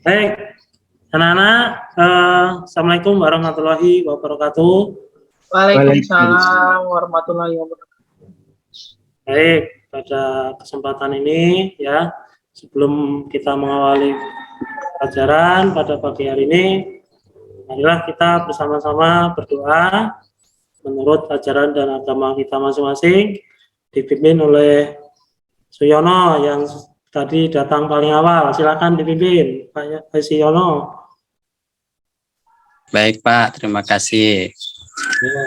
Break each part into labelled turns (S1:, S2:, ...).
S1: Baik, anak-anak, Assalamualaikum warahmatullahi wabarakatuh.
S2: Waalaikumsalam warahmatullahi wabarakatuh.
S1: Baik, pada kesempatan ini ya, sebelum kita mengawali pelajaran pada pagi hari ini, marilah kita bersama-sama berdoa menurut ajaran dan agama kita masing-masing, dipimpin oleh Suyono yang tadi datang paling awal. Silakan dipimpin, Pak Suyono.
S3: Baik Pak, terima kasih.
S1: Ya.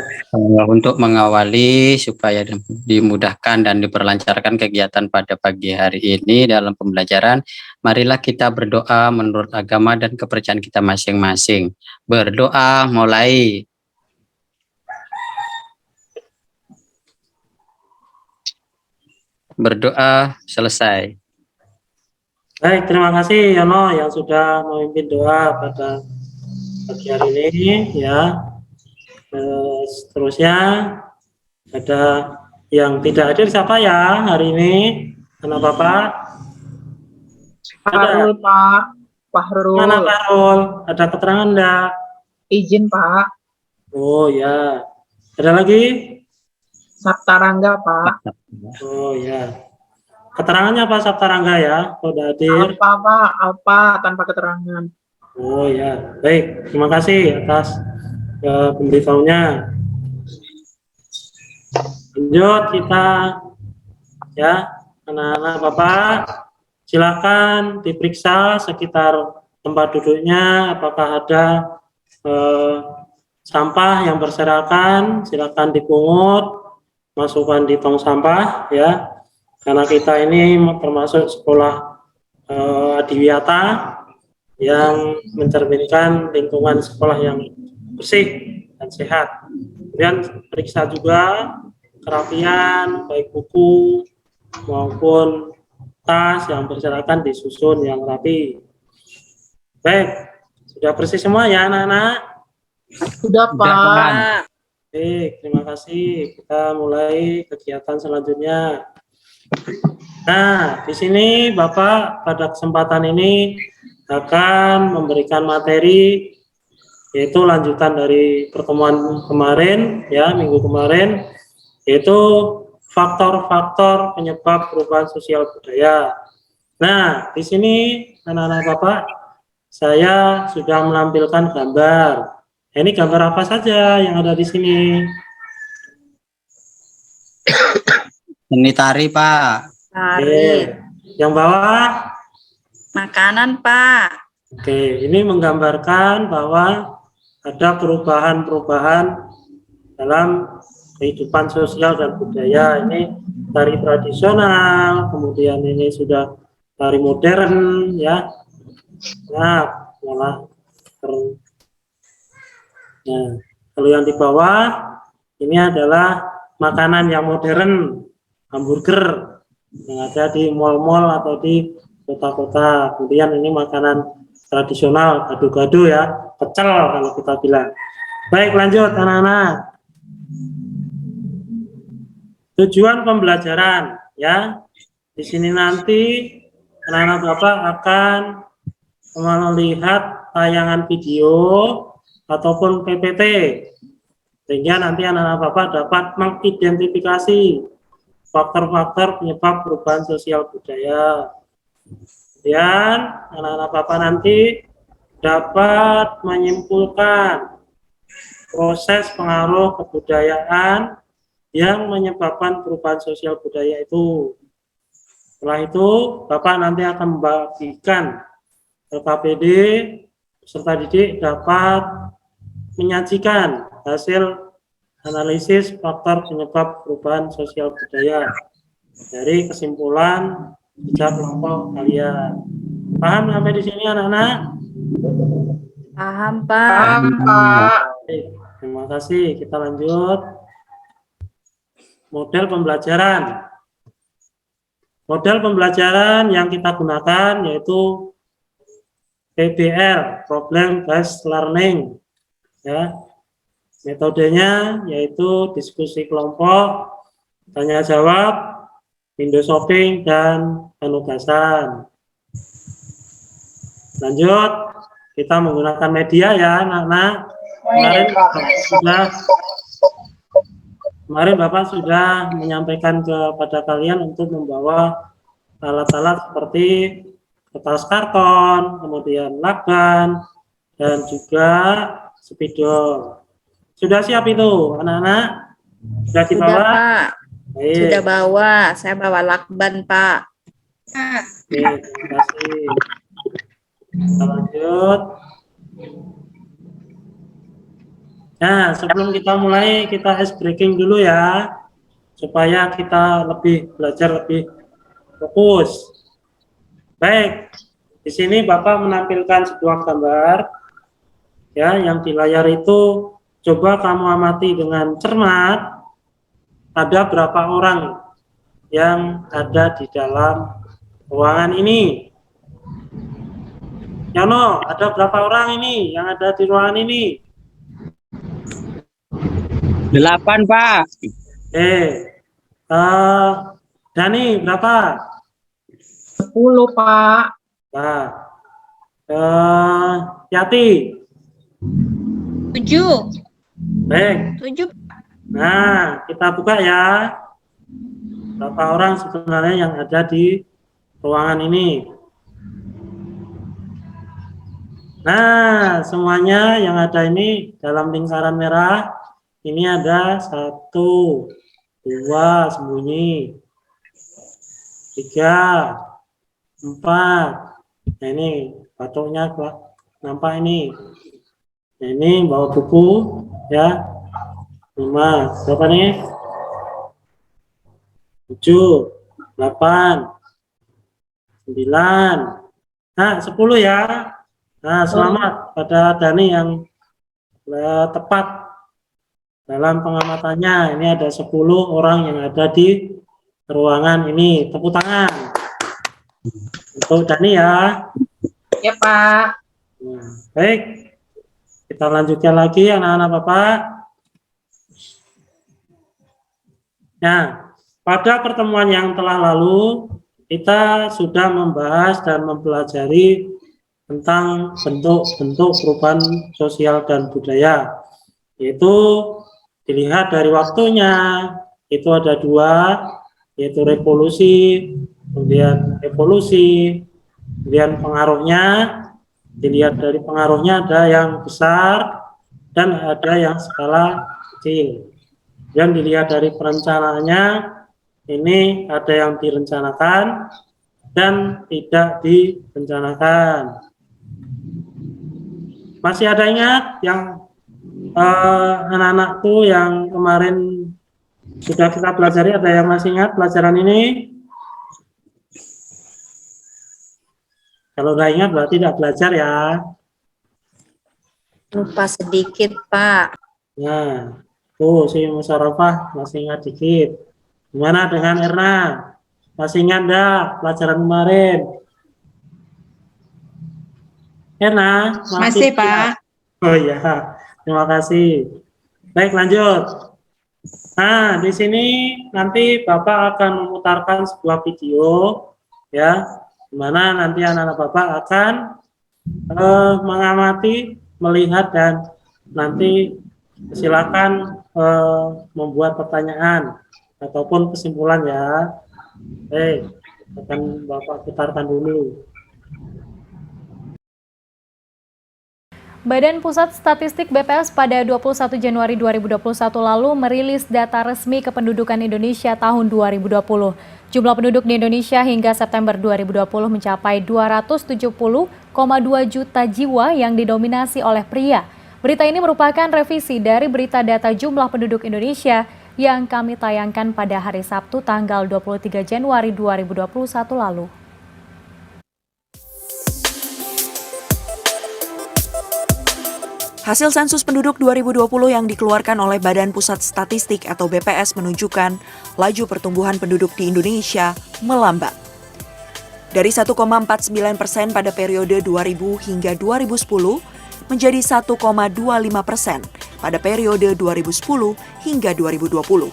S3: Untuk mengawali supaya dimudahkan dan diperlancarkan kegiatan pada pagi hari ini dalam pembelajaran, marilah kita berdoa menurut agama dan kepercayaan kita masing-masing. Berdoa mulai. Berdoa selesai.
S1: Baik, terima kasih Yono yang sudah memimpin doa pada pagi hari ini ya. Seterusnya ada yang tidak hadir siapa ya hari ini? Anak Bapak?
S2: Fahrul, Pak. Fahrul.
S1: Mana Fahrul? Ada keterangan enggak?
S2: Izin, Pak.
S1: Oh ya. Ada lagi?
S2: Saptarangga, Pak.
S1: Oh ya. Keterangannya apa Saptarangga ya? Oh, udah hadir.
S2: Apa, Pak? Apa tanpa keterangan?
S1: Oh ya. Baik, terima kasih atas pemberitahunya. Lanjut kita ya, anak-anak Bapak, silakan diperiksa sekitar tempat duduknya apakah ada sampah yang berserakan. Silakan dipungut, masukkan di tong sampah ya, karena kita ini termasuk sekolah adiwiyata yang mencerminkan lingkungan sekolah yang bersih dan sehat. Kemudian periksa juga kerapian baik buku maupun tas yang berserakan disusun yang rapi. Baik, sudah bersih semua ya anak-anak?
S2: Sudah, Pak.
S1: Baik, terima kasih. Kita mulai kegiatan selanjutnya. Nah, di sini Bapak pada kesempatan ini akan memberikan materi yaitu lanjutan dari pertemuan kemarin ya, minggu kemarin, yaitu faktor-faktor penyebab perubahan sosial budaya. Nah, di sini anak-anak Bapak, saya sudah menampilkan gambar. Ini gambar apa saja yang ada di sini?
S3: Ini tari, Pak.
S1: Oke. Yang bawah?
S4: Makanan, Pak.
S1: Oke, ini menggambarkan bahwa ada perubahan-perubahan dalam kehidupan sosial dan budaya. Ini tari tradisional, kemudian ini sudah tari modern ya. Nah, malah nah, kalau yang di bawah ini adalah makanan yang modern, hamburger yang ada di mal-mal atau di kota-kota. Kemudian ini makanan tradisional, gado-gado ya, pecel kalau kita bilang. Baik, lanjut anak-anak. Tujuan pembelajaran ya. Di sini nanti anak-anak Bapak akan melihat tayangan video ataupun PPT, sehingga nanti anak-anak Bapak dapat mengidentifikasi faktor-faktor penyebab perubahan sosial budaya. Kemudian anak-anak Bapak nanti dapat menyimpulkan proses pengaruh kebudayaan yang menyebabkan perubahan sosial budaya itu. Setelah itu Bapak nanti akan membagikan LKPD peserta didik dapat menyajikan hasil analisis faktor penyebab perubahan sosial budaya dari kesimpulan kerja kelompok kalian. Paham sampai di sini anak-anak?
S4: Paham, Pak.
S2: Paham, Pak.
S1: Terima kasih. Kita lanjut. Model pembelajaran. Model pembelajaran yang kita gunakan yaitu PBL, Problem Based Learning. Ya. Metodenya yaitu diskusi kelompok, tanya jawab, window shopping, dan penugasan. Lanjut, kita menggunakan media ya anak-anak. Kemarin Bapak sudah menyampaikan kepada kalian untuk membawa alat-alat seperti kertas karton, kemudian lakban, dan juga spidol. Sudah siap itu anak-anak? Sudah dibawa?
S4: Sudah, Pak.
S1: Baik.
S4: Sudah bawa. Saya bawa lakban, Pak.
S1: Oke, terima kasih. Kita lanjut. Nah, sebelum kita mulai, kita ice breaking dulu ya, supaya kita belajar lebih fokus. Baik, di sini Bapak menampilkan sebuah gambar, ya, yang di layar itu coba kamu amati dengan cermat. Ada berapa orang yang ada di dalam ruangan ini? Yono, ada berapa orang ini yang ada di ruangan ini?
S3: 8, Pak.
S1: Dani, berapa?
S2: 10, Pak.
S1: Nah, Yati.
S4: 7.
S1: Baik.
S4: 7.
S1: Nah, kita buka ya. Berapa orang sebenarnya yang ada di ruangan ini? Nah, semuanya yang ada ini dalam lingkaran merah. Ini ada 1, 2 sembunyi, 3, 4. Nah, ini patungnya nampak ini. Nah, ini bawa buku ya. 5, berapa nih? 7, 8, 9. Nah, 10 ya. Nah, selamat pada Dani yang tepat dalam pengamatannya. Ini ada 10 orang yang ada di ruangan ini. Tepuk tangan untuk Dani ya.
S2: Ya, Pak.
S1: Nah, baik, kita lanjutkan lagi anak-anak Bapak. Nah, pada pertemuan yang telah lalu kita sudah membahas dan mempelajari tentang bentuk-bentuk perubahan sosial dan budaya, yaitu dilihat dari waktunya, itu ada 2, yaitu revolusi, kemudian evolusi, kemudian pengaruhnya, dilihat dari pengaruhnya ada yang besar dan ada yang skala kecil. Yang dilihat dari perencanaannya, ini ada yang direncanakan dan tidak direncanakan. Masih ada ingat yang anak-anakku yang kemarin sudah kita pelajari, ada yang masih ingat pelajaran ini? Kalau udah ingat berarti tidak belajar ya.
S4: Lupa sedikit, Pak.
S1: Nah, tuh si Musarafah masih ingat dikit. Gimana dengan Erna? Masih ingat enggak pelajaran kemarin? Erna?
S4: Masih, Pak.
S1: Oh iya, terima kasih. Baik, lanjut. Nah, di sini nanti Bapak akan memutarkan sebuah video, ya, di mana nanti anak-anak Bapak akan mengamati, melihat, dan nanti silakan membuat pertanyaan ataupun kesimpulan ya. Akan Bapak putarkan dulu.
S5: Badan Pusat Statistik BPS pada 21 Januari 2021 lalu merilis data resmi kependudukan Indonesia tahun 2020. Jumlah penduduk di Indonesia hingga September 2020 mencapai 270,2 juta jiwa yang didominasi oleh pria. Berita ini merupakan revisi dari berita data jumlah penduduk Indonesia yang kami tayangkan pada hari Sabtu tanggal 23 Januari 2021 lalu.
S6: Hasil sensus penduduk 2020 yang dikeluarkan oleh Badan Pusat Statistik atau BPS menunjukkan laju pertumbuhan penduduk di Indonesia melambat. Dari 1,49% pada periode 2000 hingga 2010 menjadi 1,25% pada periode 2010 hingga 2020.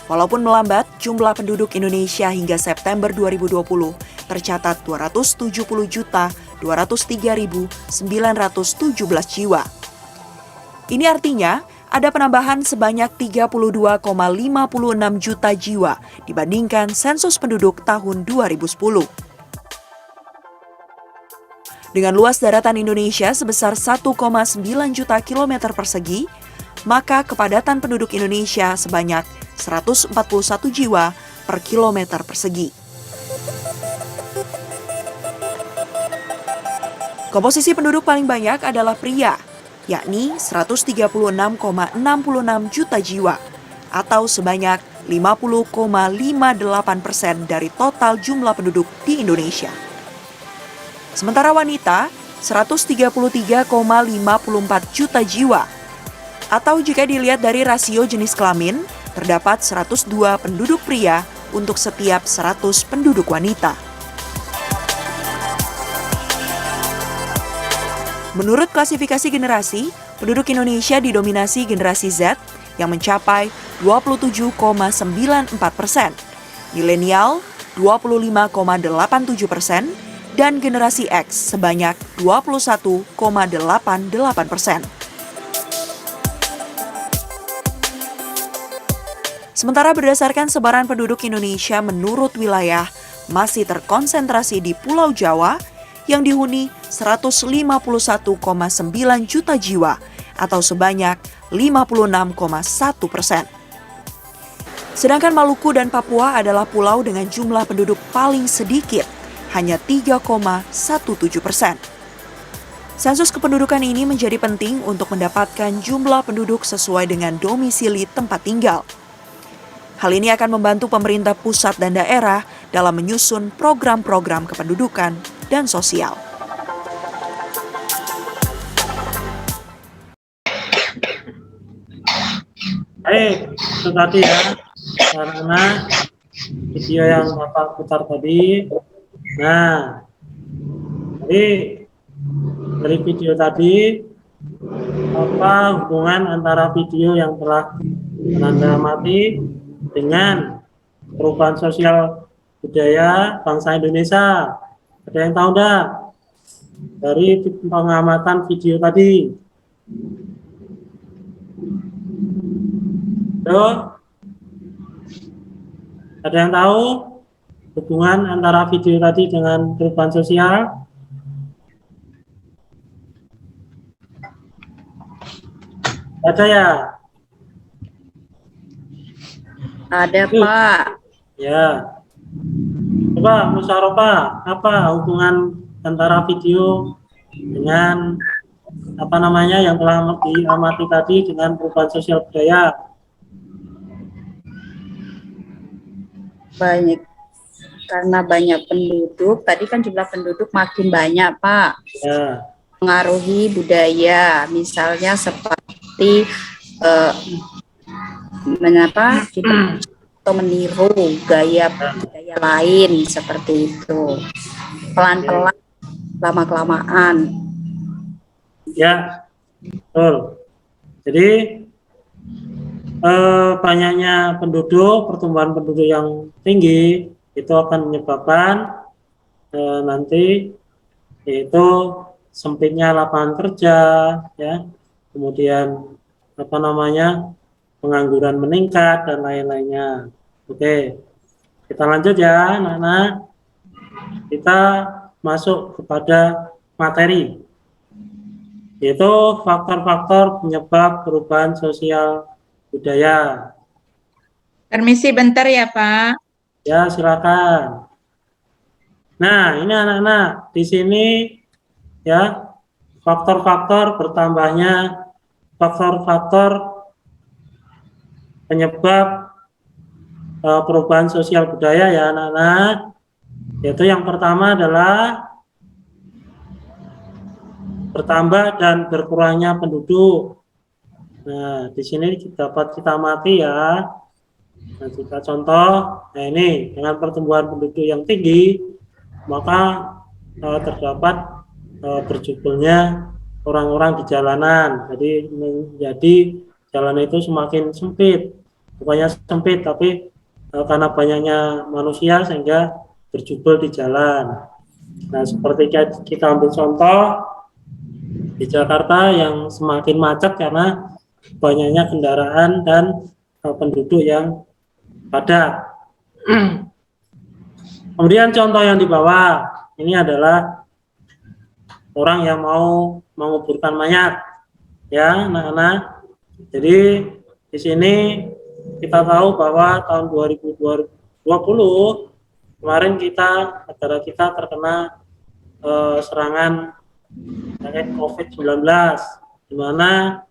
S6: Walaupun melambat, jumlah penduduk Indonesia hingga September 2020 tercatat 270,2 203.917 jiwa. Ini artinya ada penambahan sebanyak 32,56 juta jiwa dibandingkan sensus penduduk tahun 2010. Dengan luas daratan Indonesia sebesar 1,9 juta kilometer persegi, maka kepadatan penduduk Indonesia sebanyak 141 jiwa per kilometer persegi. Komposisi penduduk paling banyak adalah pria, yakni 136,66 juta jiwa, atau sebanyak 50,58% dari total jumlah penduduk di Indonesia. Sementara wanita 133,54 juta jiwa, atau jika dilihat dari rasio jenis kelamin, terdapat 102 penduduk pria untuk setiap 100 penduduk wanita. Menurut klasifikasi generasi, penduduk Indonesia didominasi generasi Z yang mencapai 27,94%, milenial 25,87%, dan generasi X sebanyak 21,88%. Sementara berdasarkan sebaran penduduk Indonesia menurut wilayah, masih terkonsentrasi di Pulau Jawa yang dihuni 151,9 juta jiwa atau sebanyak 56,1%. Sedangkan Maluku dan Papua adalah pulau dengan jumlah penduduk paling sedikit, hanya 3,17%. Sensus kependudukan ini menjadi penting untuk mendapatkan jumlah penduduk sesuai dengan domisili tempat tinggal. Hal ini akan membantu pemerintah pusat dan daerah dalam menyusun program-program kependudukan dan sosial.
S1: Baik, itu tadi ya, karena video yang Bapak putar tadi. Nah, jadi dari video tadi, apa hubungan antara video yang telah Anda amati dengan perubahan sosial budaya bangsa Indonesia? Ada yang tahu enggak dari pengamatan video tadi? Halo? Ada yang tahu hubungan antara video tadi dengan perubahan sosial? Ada ya?
S4: Ada, Pak.
S1: Ya. Coba musyawarah, apa hubungan antara video dengan apa namanya yang telah diamati tadi dengan perubahan sosial budaya?
S4: Karena banyak penduduk, tadi kan jumlah penduduk makin banyak, Pak.
S1: Ya.
S4: Mengaruhi budaya, misalnya seperti atau meniru gaya budaya lain seperti itu. Pelan-pelan, lama-kelamaan.
S1: Ya, betul. Jadi banyaknya penduduk, pertumbuhan penduduk yang tinggi itu akan menyebabkan nanti yaitu sempitnya lapangan kerja, ya, kemudian apa namanya pengangguran meningkat dan lain-lainnya. Oke, kita lanjut ya, anak-anak. Kita masuk kepada materi, yaitu faktor-faktor penyebab perubahan sosial budaya.
S2: Permisi bentar ya, Pak.
S1: Ya, silakan. Nah, ini anak-anak, di sini ya, faktor-faktor bertambahnya faktor-faktor penyebab perubahan sosial budaya ya anak-anak. Yaitu yang pertama adalah bertambah dan berkurangnya penduduk. Nah, di sini dapat kita amati ya. Nah, kita contoh, nah ini dengan pertumbuhan penduduk yang tinggi, maka terdapat berjubelnya orang-orang di jalanan. Jadi menjadi jalan itu semakin sempit, bukannya sempit, tapi karena banyaknya manusia sehingga berjubel di jalan. Nah, seperti kita ambil contoh di Jakarta yang semakin macet karena banyaknya kendaraan dan penduduk yang padat. Kemudian contoh yang di bawah ini adalah orang yang mau menguburkan mayat, ya, anak-anak. Jadi di sini kita tahu bahwa tahun 2020 kemarin negara kita terkena serangan penyakit COVID-19, di mana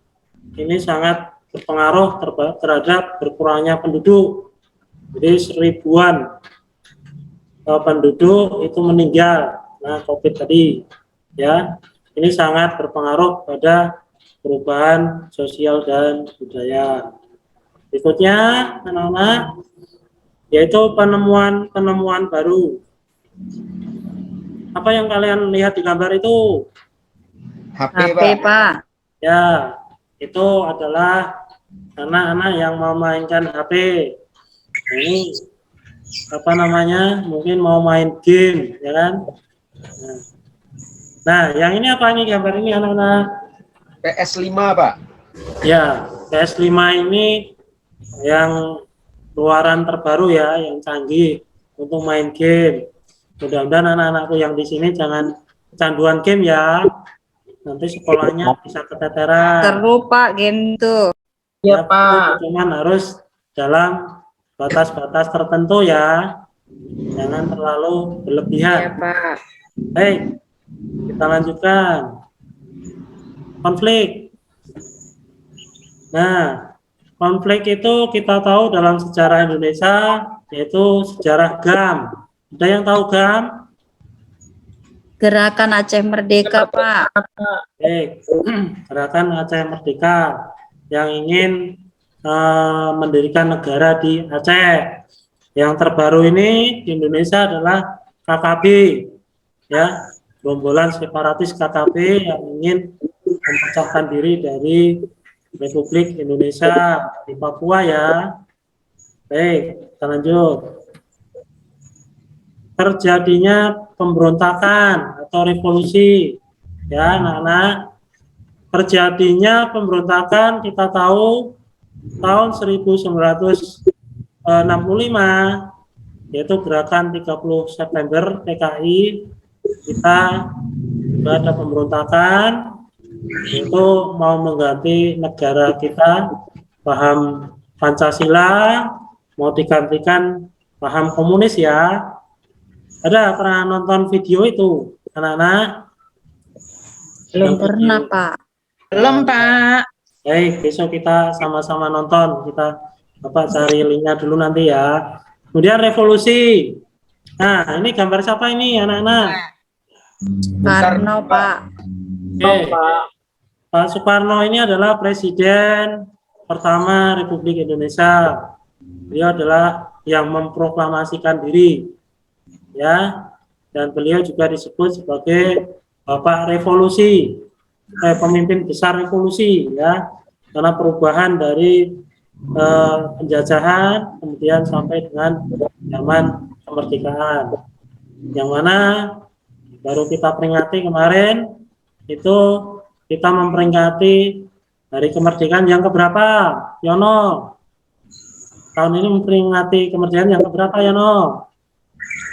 S1: ini sangat berpengaruh terhadap berkurangnya penduduk. Jadi seribuan penduduk itu meninggal karena COVID tadi, ya. Ini sangat berpengaruh pada perubahan sosial dan budaya. Berikutnya, anak-anak, yaitu penemuan baru. Apa yang kalian lihat di gambar itu?
S4: HP, Pak.
S1: Ya, itu adalah anak-anak yang mau mainkan HP. Ini apa namanya? Mungkin mau main game, ya kan? Nah, yang ini apa ini gambar ini anak-anak?
S7: PS5, Pak.
S1: Ya, PS5 ini yang keluaran terbaru ya, yang canggih untuk main game. Mudah-mudahan anak-anakku yang di sini jangan kecanduan game ya. Nanti sekolahnya bisa keteteran.
S4: Seru, Pak, game tuh.
S1: Ya, Pak. Cuman harus dalam batas-batas tertentu ya. Jangan terlalu berlebihan.
S4: Ya, Pak.
S1: Baik, kita lanjutkan. Konflik. Nah, konflik itu kita tahu dalam sejarah Indonesia, yaitu sejarah GAM. Ada yang tahu GAM?
S4: Gerakan Aceh Merdeka, Pak.
S1: Baik, Gerakan Aceh Merdeka yang ingin mendirikan negara di Aceh. Yang terbaru ini di Indonesia adalah KKB, ya, gerombolan separatis KKB yang ingin memecahkan diri dari Republik Indonesia di Papua ya. Baik, kita lanjut. Terjadinya pemberontakan atau revolusi, ya anak-anak. Terjadinya pemberontakan kita tahu tahun 1965, yaitu gerakan 30 September PKI. Kita juga ada pemberontakan, yaitu mau mengganti negara kita paham Pancasila, mau digantikan paham komunis ya. Ada pernah nonton video itu anak-anak?
S4: Belum pernah, Pak.
S2: Belum, Pak.
S1: Baik, besok kita sama-sama nonton. Bapak cari linknya dulu nanti ya. Kemudian revolusi. Nah, ini gambar siapa ini anak-anak?
S4: Soekarno, Pak.
S1: Oke. Pak Soekarno ini adalah Presiden pertama Republik Indonesia. Beliau adalah yang memproklamasikan diri, ya, dan beliau juga disebut sebagai Bapak Revolusi, pemimpin besar revolusi, ya, karena perubahan dari penjajahan kemudian sampai dengan zaman kemerdekaan, yang mana baru kita peringati kemarin itu kita memperingati hari kemerdekaan yang keberapa, Yono? Tahun ini memperingati kemerdekaan yang keberapa, Yono?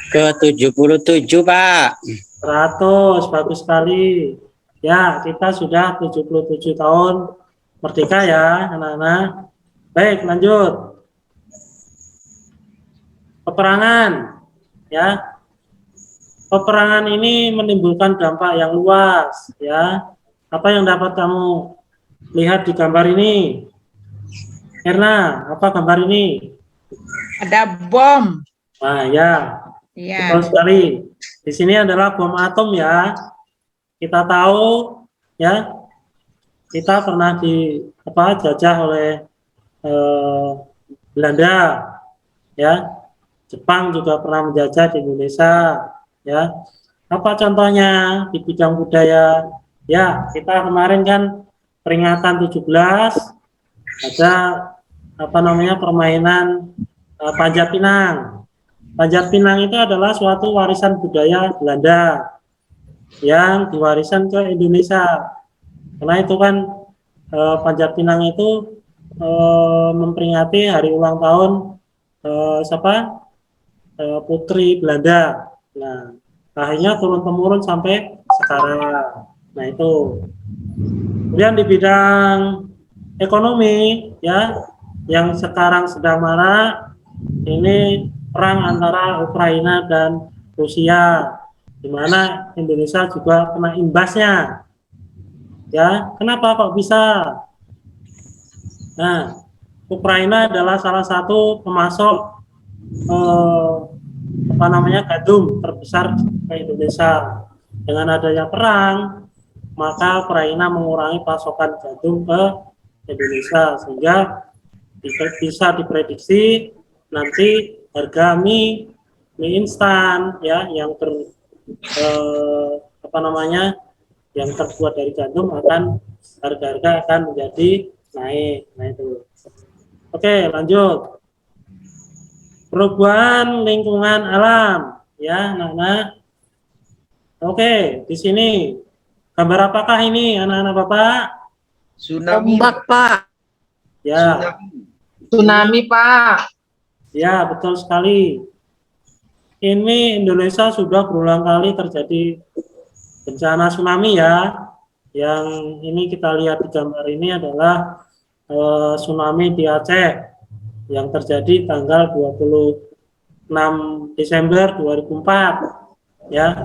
S3: Ke-77, Pak.
S1: 100, bagus sekali. Ya, kita sudah 77 tahun merdeka ya, anak-anak. Baik, lanjut. Peperangan, ya. Peperangan ini menimbulkan dampak yang luas, ya. Apa yang dapat kamu lihat di gambar ini? Erna, apa gambar ini?
S2: Ada bom.
S1: Nah, ya.
S2: Iya.
S1: Betul sekali. Di sini adalah bom atom ya. Kita tahu ya, kita pernah dijajah oleh Belanda ya. Jepang juga pernah menjajah di Indonesia ya. Apa contohnya di bidang budaya? Ya, kita kemarin kan peringatan 17 ada permainan Panjat Pinang. Panjat Pinang itu adalah suatu warisan budaya Belanda yang diwariskan ke Indonesia. Karena itu kan Panjat Pinang itu memperingati hari ulang tahun Putri Belanda. Nah, akhirnya turun temurun sampai sekarang. Nah itu. Kemudian di bidang ekonomi, ya, yang sekarang sedang marak ini perang antara Ukraina dan Rusia, di mana Indonesia juga kena imbasnya. Ya, kenapa kok bisa? Nah, Ukraina adalah salah satu pemasok gandum terbesar ke Indonesia. Dengan adanya perang, maka Ukraina mengurangi pasokan gandum ke Indonesia, sehingga bisa diprediksi nanti harga mie instan, ya, yang yang terbuat dari gandum harga akan menjadi naik. Nah itu. Oke, lanjut. Perubahan lingkungan alam, ya, anak-anak. Oke, di sini gambar apakah ini, anak-anak Bapak?
S7: Tsunami.
S4: Ombak, Pak.
S1: Ya.
S2: Tsunami, Pak.
S1: Ya, betul sekali. Ini Indonesia sudah berulang kali terjadi bencana tsunami, ya. Yang ini kita lihat di gambar ini adalah tsunami di Aceh yang terjadi tanggal 26 Desember 2004, ya.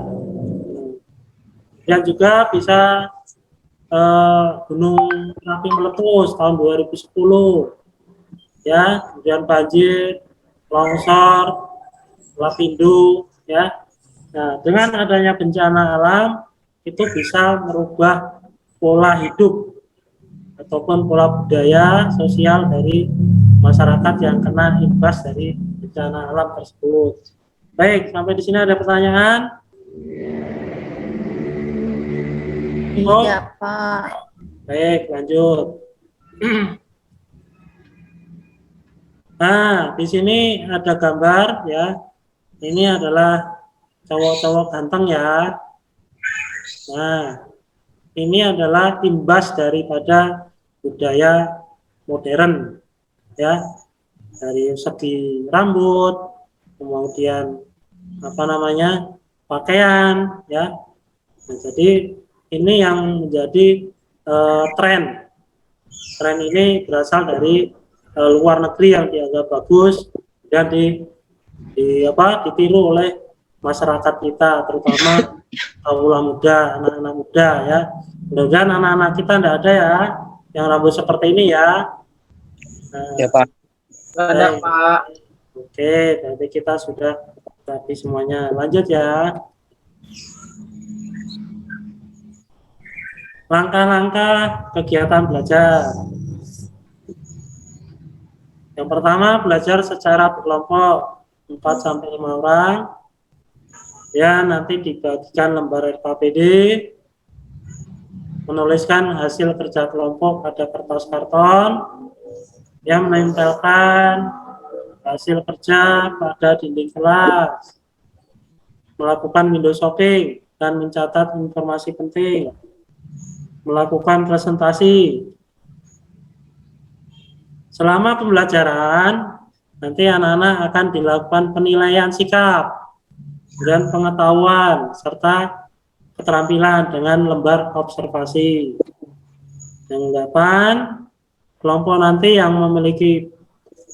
S1: Dan juga bisa Gunung Merapi meletus tahun 2010, ya. Kemudian banjir, longsor, lapindo, ya. Nah, dengan adanya bencana alam itu bisa merubah pola hidup ataupun pola budaya sosial dari masyarakat yang kena imbas dari bencana alam tersebut. Baik, sampai di sini ada pertanyaan?
S4: Iya, Pak.
S1: Baik, lanjut. Nah, di sini ada gambar, ya. Ini adalah cowok-cowok ganteng, ya. Nah, ini adalah imbas daripada budaya modern, ya, dari segi rambut, kemudian pakaian, ya. Nah, jadi ini yang menjadi tren. Tren ini berasal dari luar negeri yang dianggap bagus dan ditiru oleh masyarakat kita, terutama kaula muda, anak-anak muda, ya. Mudah-mudahan anak-anak kita tidak ada, ya, yang rambut seperti ini, ya. Nah,
S3: Ya Pak.
S2: Ada, Pak.
S1: Oke, berarti kita sudah rapi semuanya. Lanjut, ya. Langkah-langkah kegiatan belajar. Yang pertama, belajar secara berkelompok 4-5 orang. Ya, nanti dibagikan lembar RKPD, menuliskan hasil kerja kelompok pada kertas karton, yang menempelkan hasil kerja pada dinding kelas, melakukan window shopping dan mencatat informasi penting, melakukan presentasi. Selama pembelajaran, nanti anak-anak akan dilakukan penilaian sikap dan pengetahuan serta keterampilan dengan lembar observasi. Yang 8, kelompok nanti yang memiliki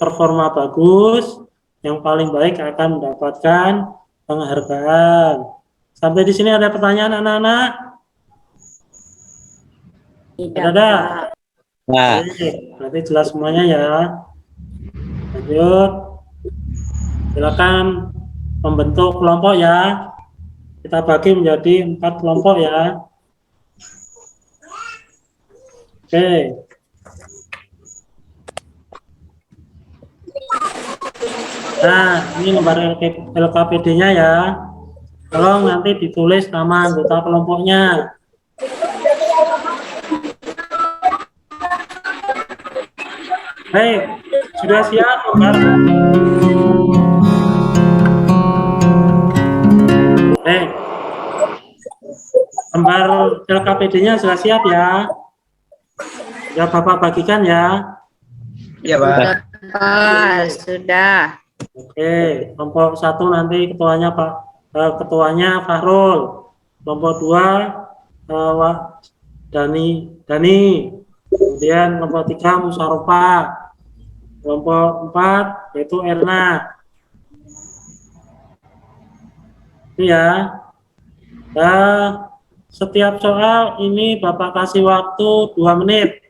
S1: performa bagus, yang paling baik akan mendapatkan penghargaan. Sampai di sini ada pertanyaan, anak-anak?
S4: Tidak,
S1: Ada?
S4: Pak.
S3: Nah,
S1: Berarti jelas semuanya, ya. Lanjut. Silakan membentuk kelompok, ya. Kita bagi menjadi 4 kelompok, ya. Oke. Nah, ini lembar LKPD-nya, ya. Tolong nanti ditulis nama anggota kelompoknya. Baik, sudah siap, lembar? Gambar LKPD-nya sudah siap ya? Ya Bapak bagikan ya.
S7: Iya, Pak.
S4: Sudah, Pak. Sudah.
S1: Oke, kelompok 1 nanti ketuanya ketuanya Fahrul. Kelompok 2 Dani. Kemudian kelompok 3 Musyarofa. Kelompok 4 yaitu Erna. Itu ya. Nah, setiap soal ini Bapak kasih waktu 2 menit.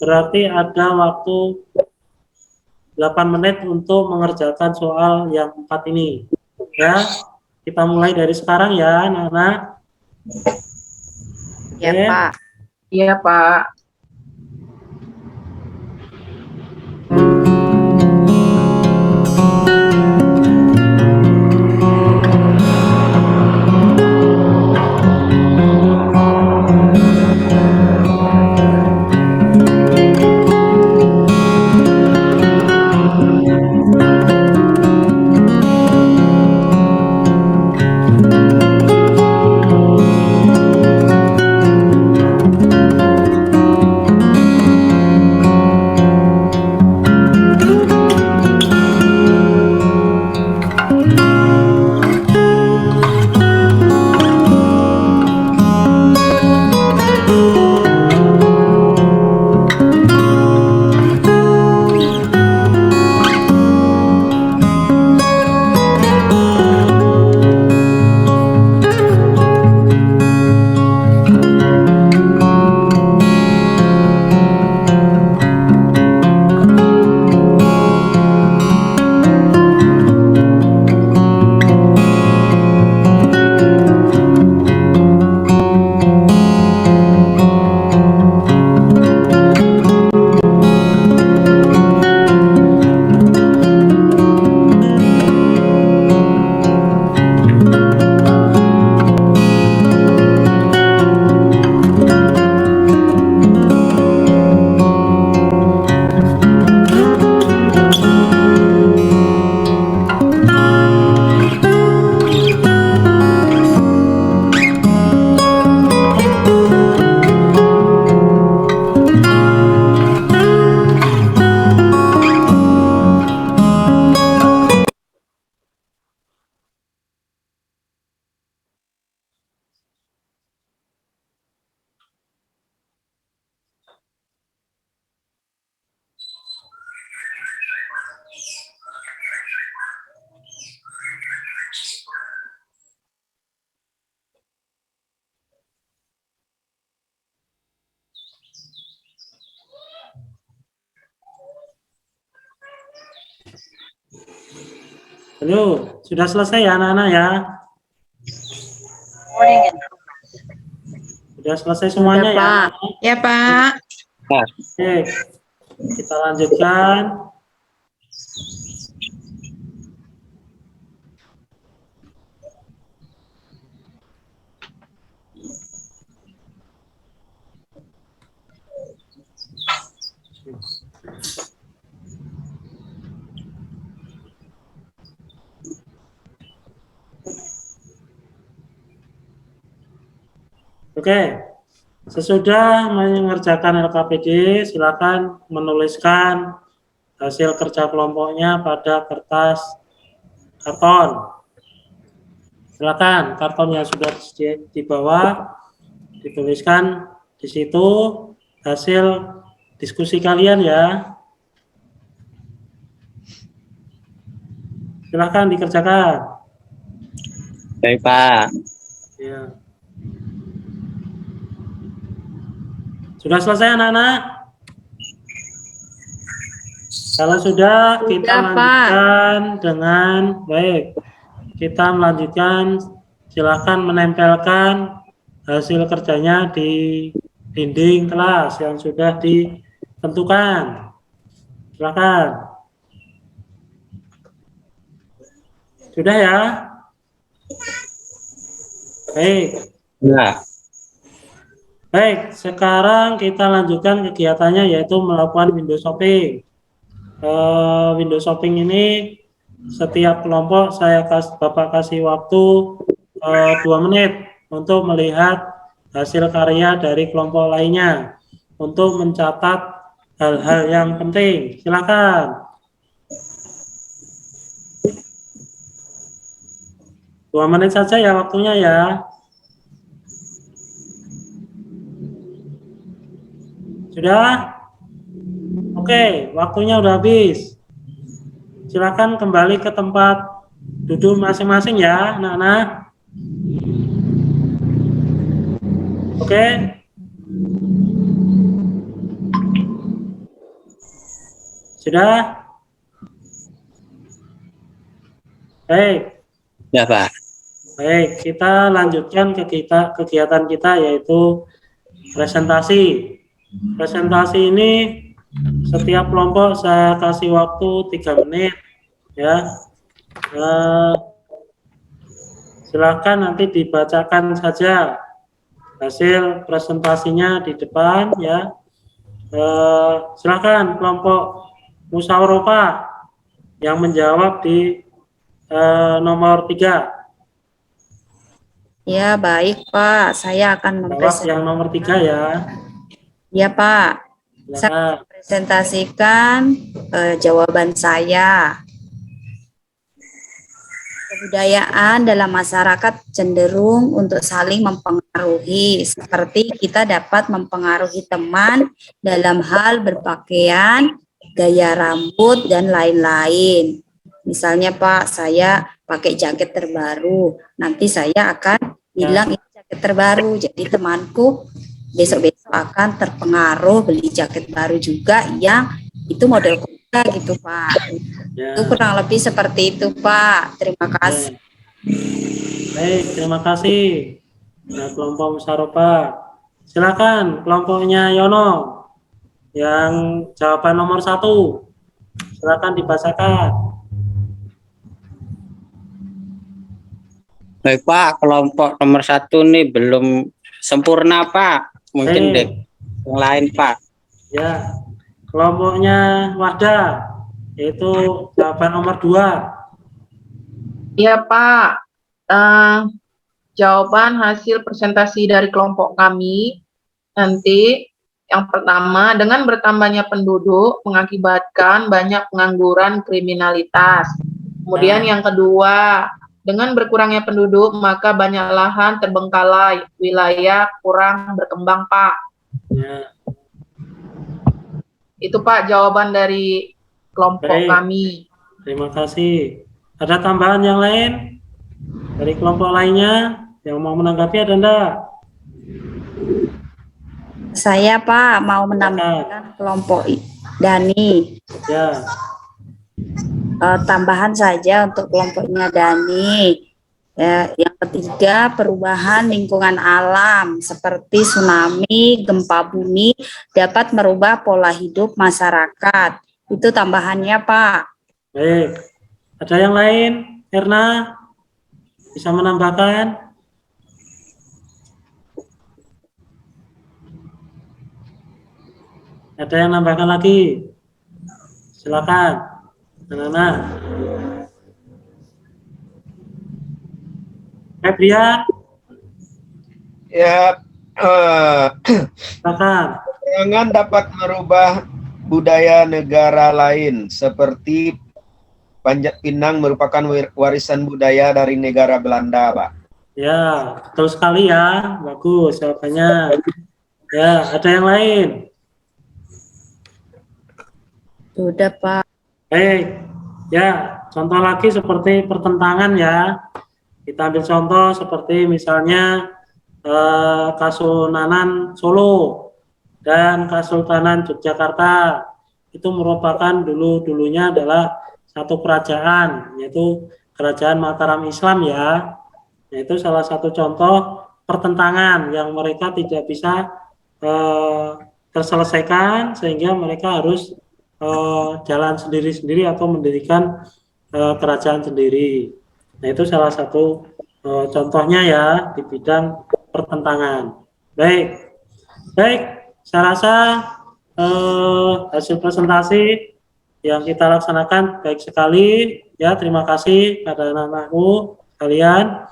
S1: Berarti ada waktu 8 menit untuk mengerjakan soal yang 4 ini. Ya, kita mulai dari sekarang ya, anak-anak.
S4: Ya,
S1: Oke.
S2: Iya,
S4: Pak.
S2: Pak.
S1: Halo, sudah selesai ya anak-anak ya? Sudah selesai semuanya ya?
S4: Pak. Ya, Pak.
S1: Oke, kita lanjutkan. Oke, sesudah mengerjakan LKPD, silakan menuliskan hasil kerja kelompoknya pada kertas karton. Silakan, karton yang sudah di bawah dituliskan di situ hasil diskusi kalian ya. Silakan dikerjakan.
S3: Baik, Pak.
S1: Ya. Sudah selesai anak-anak? Kalau sudah, kita
S4: Sudah,
S1: lanjutkan dengan baik. Kita melanjutkan, silakan menempelkan hasil kerjanya di dinding kelas yang sudah ditentukan. Silakan. Sudah ya? Baik.
S3: Ya.
S1: Baik, sekarang kita lanjutkan kegiatannya yaitu melakukan window shopping. Window shopping ini setiap kelompok Bapak kasih waktu 2 menit untuk melihat hasil karya dari kelompok lainnya untuk mencatat hal-hal yang penting. Silakan. 2 menit saja ya waktunya ya. Sudah? Oke, waktunya udah habis. Silakan kembali ke tempat duduk masing-masing ya, anak-anak. Oke. Sudah? Baik.
S3: Ya, Pak.
S1: Baik, kita lanjutkan ke kegiatan kita yaitu presentasi. Presentasi ini setiap kelompok saya kasih waktu 3 menit ya. Silakan nanti dibacakan saja hasil presentasinya di depan ya. Silakan kelompok musyawarah yang menjawab di nomor 3.
S4: Ya, baik Pak. Saya akan
S1: Jawab yang nomor 3 ya.
S4: Ya Pak. Saya
S1: Silakan.
S4: presentasikan jawaban saya. Kebudayaan dalam masyarakat cenderung untuk saling mempengaruhi, seperti kita dapat mempengaruhi teman dalam hal berpakaian, gaya rambut, dan lain-lain. Misalnya Pak, saya pakai jaket terbaru, nanti saya akan bilang ini jaket terbaru, jadi temanku besok-besok akan terpengaruh beli jaket baru juga yang itu model kita gitu Pak.
S1: Ya.
S4: Itu kurang lebih seperti itu Pak. Terima kasih.
S1: Baik, terima kasih. Nah, kelompok musyawarah. Silakan kelompoknya Yono yang jawaban nomor 1. Silakan dibacakan.
S3: Baik, Pak. Kelompok nomor 1 nih belum sempurna, Pak. Mungkin deh yang lain, Pak.
S1: Ya, kelompoknya Wahda yaitu jawaban nomor 2.
S2: Iya Pak. Jawaban hasil presentasi dari kelompok kami nanti yang pertama, dengan bertambahnya penduduk mengakibatkan banyak pengangguran, kriminalitas. Kemudian yang kedua, dengan berkurangnya penduduk maka banyak lahan terbengkalai, wilayah kurang berkembang Pak.
S1: Ya.
S2: Itu Pak jawaban dari kelompok
S1: Baik.
S2: kami.
S1: Terima kasih. Ada tambahan yang lain dari kelompok lainnya yang mau menanggapi ada enggak?
S4: Saya Pak mau menambahkan kelompok Dani.
S1: Ya.
S4: Tambahan saja untuk kelompoknya Dani. Ya, yang ketiga, perubahan lingkungan alam seperti tsunami, gempa bumi dapat merubah pola hidup masyarakat. Itu tambahannya Pak.
S1: Baik. Ada yang lain? Erna bisa menambahkan? Ada yang nambahkan lagi? Silakan. Anak-anak. Febrian,
S7: Ya,
S1: silakan.
S7: peperangan dapat merubah budaya negara lain seperti Panjat Pinang merupakan warisan budaya dari negara Belanda, Pak.
S1: Ya, betul sekali ya. Bagus jawabannya. Ya, ada yang lain?
S4: Sudah Pak.
S1: Baik. Ya, contoh lagi seperti pertentangan ya. Kita ambil contoh seperti misalnya Kasunanan Solo dan Kesultanan Yogyakarta. Itu merupakan dulunya adalah satu kerajaan, yaitu Kerajaan Mataram Islam ya. Yaitu salah satu contoh pertentangan yang mereka tidak bisa terselesaikan sehingga mereka harus jalan sendiri-sendiri atau mendirikan kerajaan sendiri. Nah, itu salah satu contohnya ya di bidang pertentangan. Baik, saya rasa hasil presentasi yang kita laksanakan baik sekali ya. Terima kasih pada anak-anakku kalian.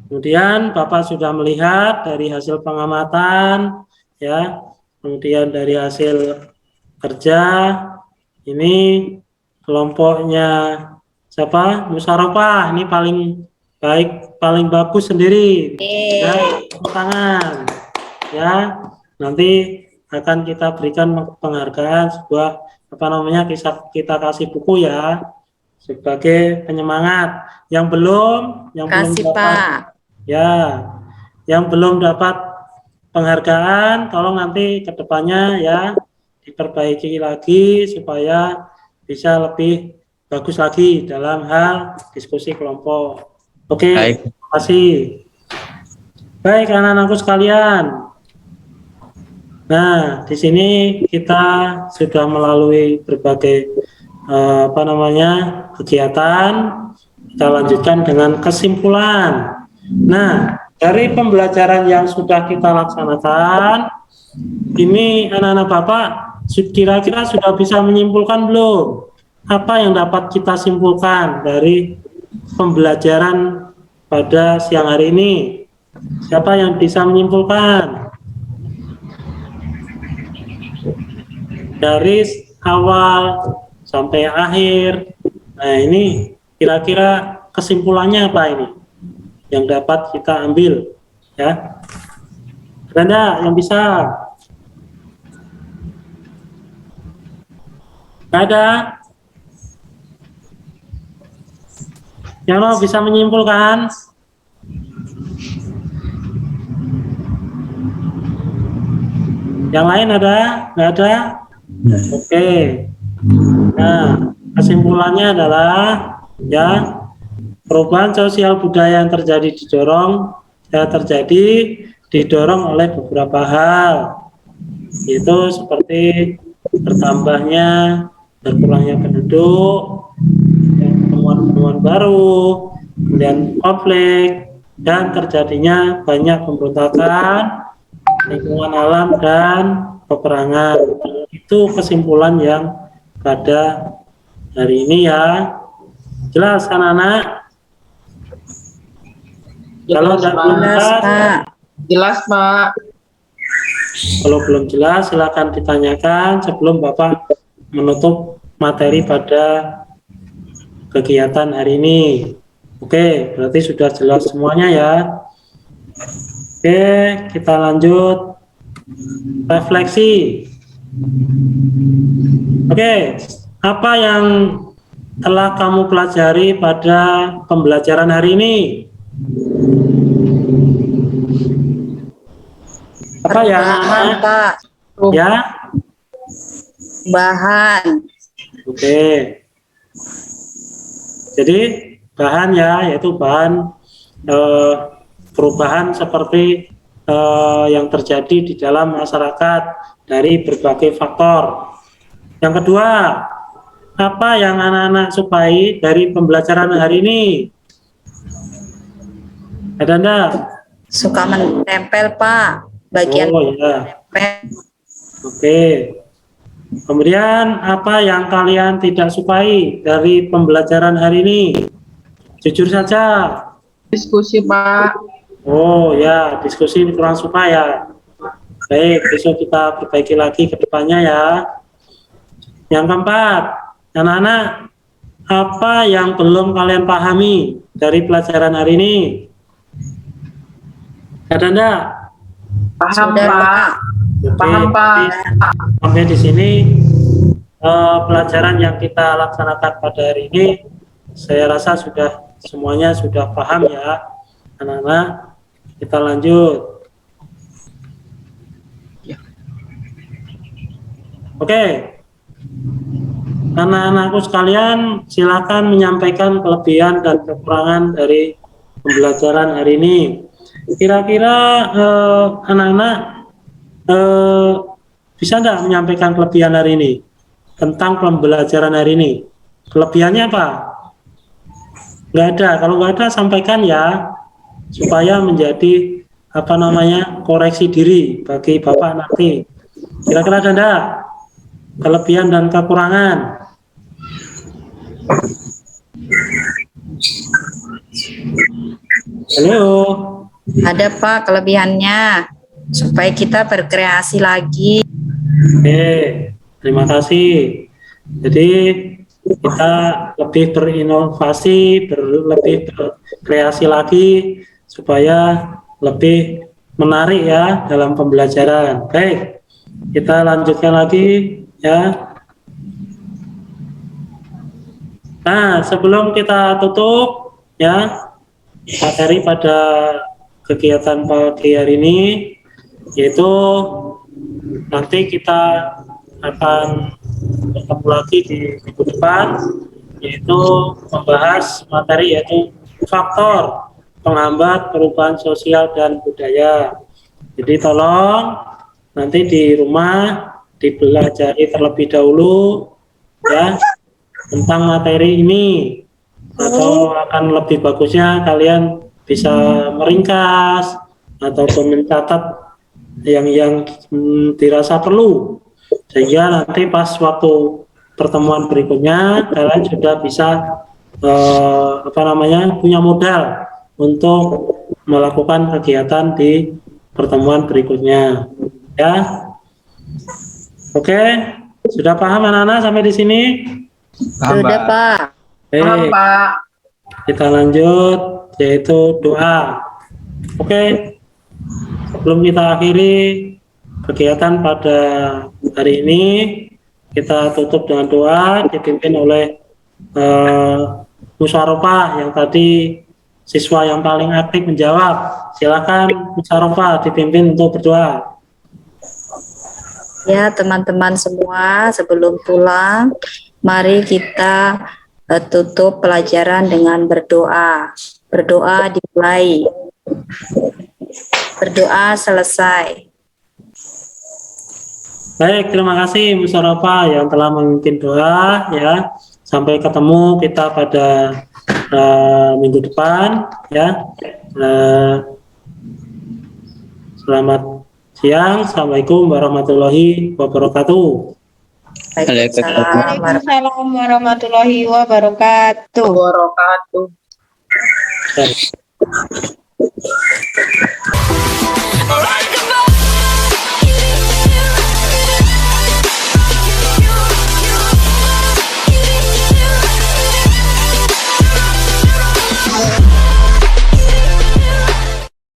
S1: Kemudian Bapak sudah melihat dari hasil pengamatan, ya, kemudian dari hasil kerja, ini kelompoknya siapa? Musyawarah, ini paling baik, paling bagus sendiri. Ya, tepuk tangan. Ya, nanti akan kita berikan penghargaan sebuah kita kasih buku ya sebagai penyemangat. Yang belum
S4: Kasih,
S1: dapat,
S4: Pak.
S1: ya, yang belum dapat penghargaan, tolong nanti ke depannya ya diperbaiki lagi supaya bisa lebih bagus lagi dalam hal diskusi kelompok. Oke,
S3: Baik.
S1: terima kasih. Baik, anak-anakku sekalian. Nah, di sini kita sudah melalui berbagai kegiatan. Kita lanjutkan dengan kesimpulan. Nah, dari pembelajaran yang sudah kita laksanakan, ini anak-anak Bapak kira-kira sudah bisa menyimpulkan belum? Apa yang dapat kita simpulkan dari pembelajaran pada siang hari ini? Siapa yang bisa menyimpulkan? Dari awal sampai akhir. Nah, ini kira-kira kesimpulannya apa ini yang dapat kita ambil, ya? Anda yang bisa? Nggak ada? Yang mau bisa menyimpulkan? Yang lain ada? Nggak ada? Oke. Nah, kesimpulannya adalah ya perubahan sosial budaya yang didorong oleh beberapa hal, yaitu seperti berkurangnya penduduk, pertemuan baru, kemudian konflik, dan terjadinya banyak pemberontakan, lingkungan alam dan peperangan. Itu kesimpulan yang pada hari ini ya. Jelas kan anak? Kalau tidak belum jelas,
S2: Jelas, Pak.
S1: kalau belum jelas silakan ditanyakan sebelum Bapak menutup materi pada kegiatan hari ini. Oke, berarti sudah jelas semuanya ya. Oke, kita lanjut refleksi. Oke, apa yang telah kamu pelajari pada pembelajaran hari ini? Apa ya?
S4: Bahan, Pak.
S1: Ya?
S4: Bahan.
S1: Oke. Jadi bahan ya, yaitu bahan perubahan seperti yang terjadi di dalam masyarakat dari berbagai faktor. Yang kedua, apa yang anak-anak sukai dari pembelajaran hari ini? Ada enggak?
S4: Suka menempel, Pak. Bagian
S1: Oh ya.
S4: nempel.
S1: Oke. Kemudian apa yang kalian tidak sukai dari pembelajaran hari ini? Jujur saja.
S2: Diskusi, Pak.
S1: Oh ya, diskusi kurang suka ya. Baik, besok kita perbaiki lagi ke depannya ya. Yang keempat, anak-anak, apa yang belum kalian pahami dari pelajaran hari ini? Ada enggak?
S2: Paham,
S4: Sudah,
S2: Pak.
S4: Pak.
S1: Oke,
S2: Paham, Pak.
S1: jadi sampai di sini pelajaran yang kita laksanakan pada hari ini, saya rasa semuanya sudah paham ya, anak-anak. Kita lanjut. Oke, anak-anakku sekalian, silakan menyampaikan kelebihan dan kekurangan dari pembelajaran hari ini. Kira-kira anak-anak bisa nggak menyampaikan kelebihan hari ini tentang pembelajaran hari ini? Kelebihannya apa? Nggak ada. Kalau nggak ada, sampaikan ya, supaya menjadi koreksi diri bagi Bapak nanti. Kira-kira ada enggak kelebihan dan kekurangan? Halo.
S4: Ada Pak kelebihannya supaya kita berkreasi lagi.
S1: Oke, terima kasih. Jadi kita lebih berinovasi, lebih berkreasi lagi supaya lebih menarik ya dalam pembelajaran. Baik, kita lanjutkan lagi ya. Nah, sebelum kita tutup ya materi pada kegiatan pagi hari ini, yaitu nanti kita akan bertemu lagi di minggu depan, yaitu membahas materi yaitu faktor penghambat perubahan sosial dan budaya. Jadi tolong nanti di rumah dipelajari terlebih dahulu ya tentang materi ini, atau akan lebih bagusnya kalian bisa meringkas ataupun mencatat yang dirasa perlu, sehingga nanti pas waktu pertemuan berikutnya kalian sudah bisa punya modal untuk melakukan kegiatan di pertemuan berikutnya ya. Oke, sudah paham anak-anak sampai di sini?
S4: Sudah Pak.
S2: Paham, Pak.
S1: Kita lanjut, yaitu doa. Oke, sebelum kita akhiri kegiatan pada hari ini, kita tutup dengan doa dipimpin oleh musyawarah yang tadi siswa yang paling aktif menjawab. Silakan musyawarah dipimpin untuk berdoa.
S4: Ya teman-teman semua, sebelum pulang mari kita tutup pelajaran dengan berdoa. Berdoa dimulai, berdoa selesai.
S1: Baik, terima kasih musyawarah yang telah memimpin doa ya. Sampai ketemu kita pada minggu depan ya. Selamat siang. Assalamualaikum warahmatullahi wabarakatuh.
S4: Waalaikumsalam
S8: warahmatullahi wabarakatuh.
S2: Wabarakatuh.